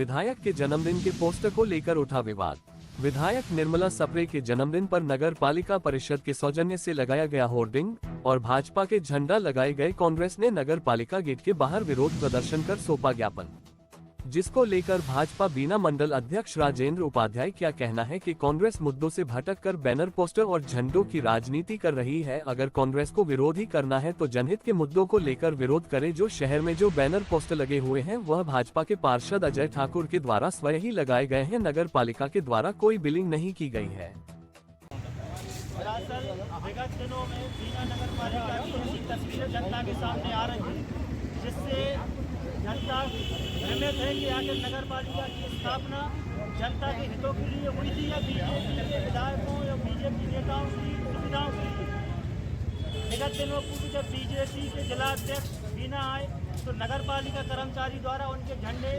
विधायक के जन्मदिन के पोस्टर को लेकर उठा विवाद। विधायक निर्मला सप्रे के जन्मदिन पर नगर पालिका परिषद के सौजन्य से लगाया गया होर्डिंग और भाजपा के झंडा लगाए गए कांग्रेस ने नगर पालिका गेट के बाहर विरोध प्रदर्शन कर सौंपा ज्ञापन, जिसको लेकर भाजपा बीना मंडल अध्यक्ष राजेंद्र उपाध्याय क्या कहना है कि कांग्रेस मुद्दों से भटककर बैनर पोस्टर और झंडों की राजनीति कर रही है। अगर कांग्रेस को विरोध ही करना है तो जनहित के मुद्दों को लेकर विरोध करे। जो शहर में जो बैनर पोस्टर लगे हुए हैं वह भाजपा के पार्षद अजय ठाकुर के द्वारा स्वयं ही लगाए गए हैं। नगर पालिका के द्वारा कोई बिलिंग नहीं की गई है। विगत दिनों में बीना नगर पालिका की ऐसी तस्वीरें जनता के सामने आ रही है, जिससे जनता भ्रमित है कि आखिर नगर पालिका की स्थापना जनता के हितों के लिए हुई थी या बीजेपी के विधायकों या बीजेपी नेताओं की सुविधाओं के लिए। विगत दिनों पूर्व जब बीजेपी के जिला अध्यक्ष बीना आए तो नगर पालिका कर्मचारी द्वारा उनके झंडे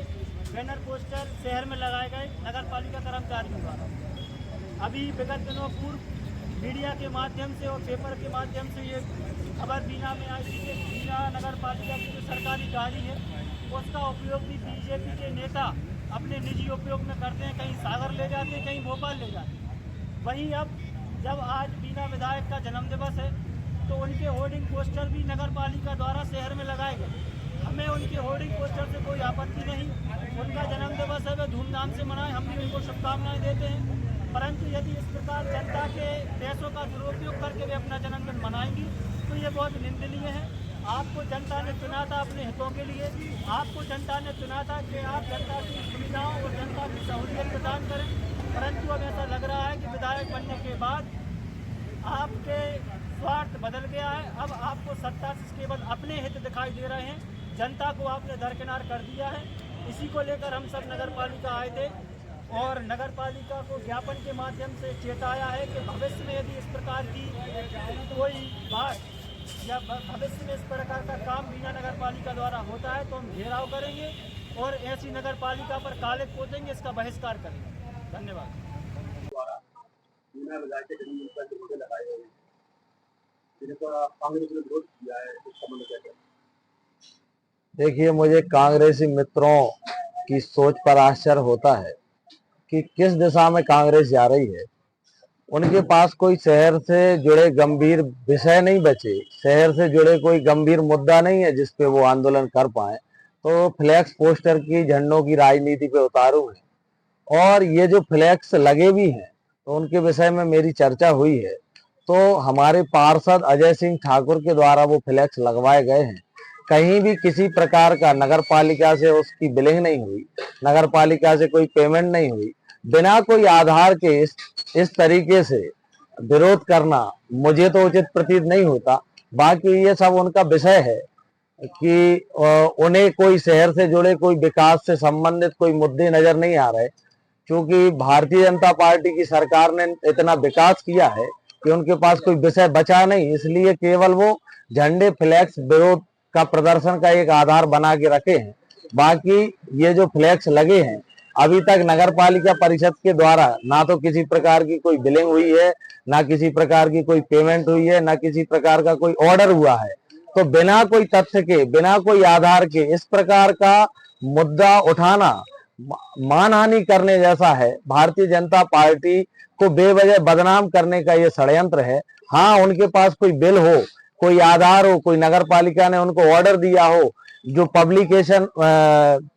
बैनर पोस्टर शहर में लगाए गए नगर पालिका कर्मचारियों द्वारा। अभी विगत दिनों पूर्व मीडिया के माध्यम से और पेपर के माध्यम से ये खबर बीना में आई थी कि बीना नगर पालिका की जो सरकारी गाड़ी है उसका उपयोग भी बीजेपी के नेता अपने निजी उपयोग में करते हैं। कहीं सागर ले जाते हैं, कहीं भोपाल ले जाते हैं। वहीं अब जब आज बीना विधायक का जन्म दिवस है तो उनके होर्डिंग पोस्टर भी नगर पालिका द्वारा शहर में लगाए गए। हमें उनके होर्डिंग पोस्टर से कोई आपत्ति नहीं, उनका जन्म दिवस है, वे धूमधाम से मनाएं, हम भी उनको शुभकामनाएं देते हैं। परंतु यदि इस प्रकार जनता के पैसों का दुरुपयोग करके वे अपना जन्मदिन मनाएंगी तो ये बहुत निंदनीय है। आपको जनता ने चुना था अपने हितों के लिए, आपको जनता ने चुना था कि आप जनता की सुविधाओं और जनता की सहूलियत प्रदान करें। परंतु अब ऐसा लग रहा है कि विधायक बनने के बाद आपके स्वार्थ बदल गया है। अब आपको सत्ता से केवल अपने हित दिखाई दे रहे हैं, जनता को आपने दरकिनार कर दिया है। इसी को लेकर हम सब नगर पालिका आए थे और नगर पालिका को ज्ञापन के माध्यम से चेताया है कि भविष्य में यदि इस प्रकार की कोई बात या भविष्य में इस प्रकार का काम बीना नगर पालिका द्वारा होता है तो हम घेराव करेंगे और ऐसी नगर पालिका पर काले पोतेंगे, इसका बहिष्कार करेंगे। धन्यवाद। देखिए, मुझे कांग्रेसी मित्रों की सोच पर आश्चर्य होता है कि किस दिशा में कांग्रेस जा रही है। उनके पास कोई शहर से जुड़े गंभीर विषय नहीं बचे, शहर से जुड़े कोई गंभीर मुद्दा नहीं है जिस पे वो आंदोलन कर पाए, तो फ्लैक्स पोस्टर की झंडों की राजनीति पे उतारू है। और ये जो फ्लैक्स लगे भी हैं तो उनके विषय में मेरी चर्चा हुई है, तो हमारे पार्षद अजय सिंह ठाकुर के द्वारा वो फ्लैक्स लगवाए गए हैं। कहीं भी किसी प्रकार का नगर पालिका से उसकी बिलिंग नहीं हुई, नगर पालिका से कोई पेमेंट नहीं हुई। बिना कोई आधार के इस तरीके से विरोध करना मुझे तो उचित प्रतीत नहीं होता। बाकी ये सब उनका विषय है कि उन्हें कोई शहर से जुड़े कोई विकास से संबंधित कोई मुद्दे नजर नहीं आ रहे, क्योंकि भारतीय जनता पार्टी की सरकार ने इतना विकास किया है कि उनके पास कोई विषय बचा नहीं, इसलिए केवल वो झंडे फ्लैक्स विरोध का प्रदर्शन का एक आधार बना के रखे हैं। बाकी ये जो फ्लैक्स लगे हैं अभी तक नगर पालिका परिषद के द्वारा ना तो किसी प्रकार की कोई बिलिंग हुई है, ना किसी प्रकार की कोई पेमेंट हुई है, ना किसी प्रकार का कोई ऑर्डर हुआ है। तो बिना कोई तथ्य के, बिना कोई आधार के इस प्रकार का मुद्दा उठाना मानहानि करने जैसा है। भारतीय जनता पार्टी को बेवजह बदनाम करने का ये षड्यंत्र है। हाँ, उनके पास कोई बिल हो, कोई आधार हो, कोई नगर पालिका ने उनको ऑर्डर दिया हो, जो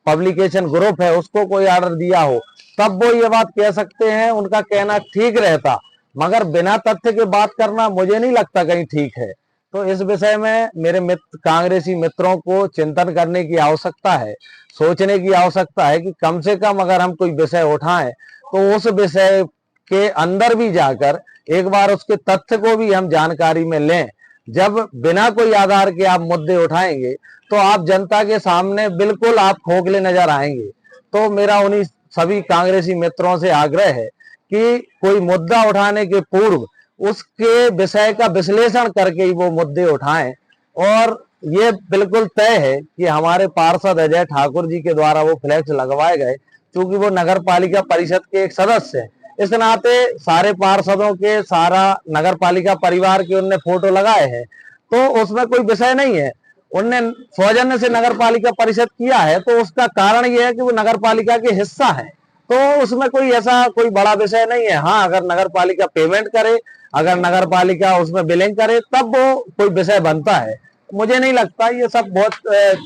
पब्लिकेशन ग्रुप है उसको कोई ऑर्डर दिया हो, तब वो ये बात कह सकते हैं, उनका कहना ठीक रहता। मगर बिना तथ्य के बात करना मुझे नहीं लगता कहीं ठीक है। तो इस विषय में मेरे कांग्रेसी मित्रों को चिंतन करने की आवश्यकता है, सोचने की आवश्यकता है कि कम से कम अगर हम कोई विषय उठाएं तो उस विषय के अंदर भी जाकर एक बार उसके तथ्य को भी हम जानकारी में लें। जब बिना कोई आधार के आप मुद्दे उठाएंगे तो आप जनता के सामने बिल्कुल आप खोखले नजर आएंगे। तो मेरा उन्हीं सभी कांग्रेसी मित्रों से आग्रह है कि कोई मुद्दा उठाने के पूर्व उसके विषय का विश्लेषण करके ही वो मुद्दे उठाएं। और ये बिल्कुल तय है कि हमारे पार्षद अजय ठाकुर जी के द्वारा वो फ्लैक्स लगवाए गए, क्योंकि वो नगर पालिका परिषद के एक सदस्य हैं। इस नाते सारे पार्षदों के, सारा नगर पालिका परिवार के उनने फोटो लगाए हैं, तो उसमें कोई विषय नहीं है। उनने सौजन्य से नगर पालिका परिषद किया है, तो उसका कारण ये है कि वो नगर पालिका के हिस्सा है, तो उसमें कोई ऐसा कोई बड़ा विषय नहीं है। हाँ, अगर नगर पालिका पेमेंट करे, अगर नगर पालिका उसमें बिलिंग करे, तब वो कोई विषय बनता है। मुझे नहीं लगता, ये सब बहुत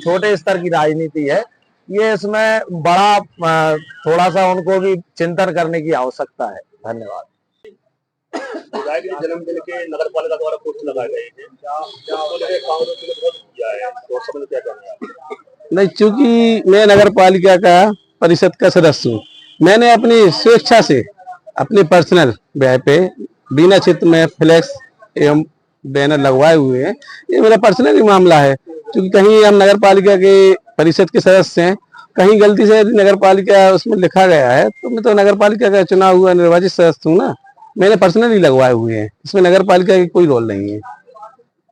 छोटे स्तर की राजनीति है। ये इसमें बड़ा थोड़ा सा उनको भी चिंतन करने की आवश्यकता है। धन्यवाद। विधायक के जन्मदिन के नगर पालिका द्वारा पोस्टर लगाए गए थे, उसको लेकर कांग्रेस ने विरोध किया है, तो उस समय क्या कहना है आप? नहीं, चूंकि मैं नगर पालिका का परिषद का सदस्य हूँ, मैंने अपनी स्वेच्छा से अपने पर्सनल व्यय पे बीना क्षेत्र में फ्लैक्स एवं बैनर लगवाए हुए हैं। ये मेरा पर्सनल ही मामला है, क्योंकि कहीं हम नगर पालिका के परिषद के सदस्य हैं, कहीं गलती से यदि नगर पालिका उसमें लिखा गया है, तो मैं तो नगर पालिका का चुना हुआ निर्वाचित सदस्य हूँ ना, मैंने पर्सनली लगवाए हुए हैं, इसमें नगर पालिका की कोई रोल नहीं है।